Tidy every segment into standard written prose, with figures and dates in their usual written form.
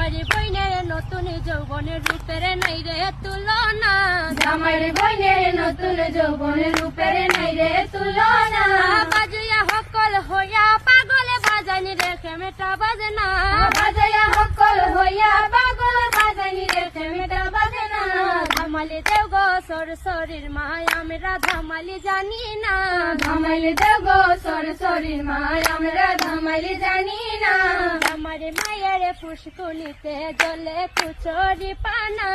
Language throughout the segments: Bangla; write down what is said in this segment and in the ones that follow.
জামাইরি বইনের নতুন যৌবনের রূপের নাই রে তুলনা জামাইর বইনের নতুন যৌবনের রূপের নাই রে তুলনা বাজিয়া হকল হইয়া পাগলে বাজানি রেখে মেটা বাজনা বাজায়া হকল হইয়া পাগল বাজানি রেখে মেটা বাজনা ধামালি দেও গো সরসরির মায় আমরা ধামালি জানি না ধামাইলে দেব গো সরসরির মায় আমরা ধামাইলে জানি না আমার মায়ের পুষ্কুনিতে জলে কুচরি পানা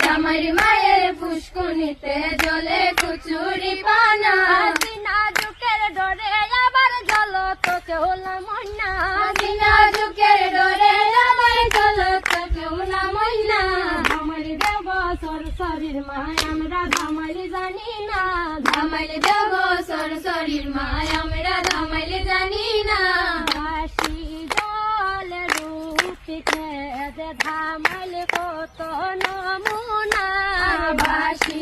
জামাইর মায়ের পুষ্কুনিতে জলে কুচুরি পানা দিনা যুগের ডরে আবার জল তো কেউ মন্না দিনা যুগের ডরে আবার জল কেউ না মইনা আমার দেব সরসরির মায় আমরা ধামালি জানি না ধামাইলে দেব গো সরসরির মায় আমরা ধামাইলে জানি না বাসি জলে রূপি খেদে ধামালি কত নমুনা বাসি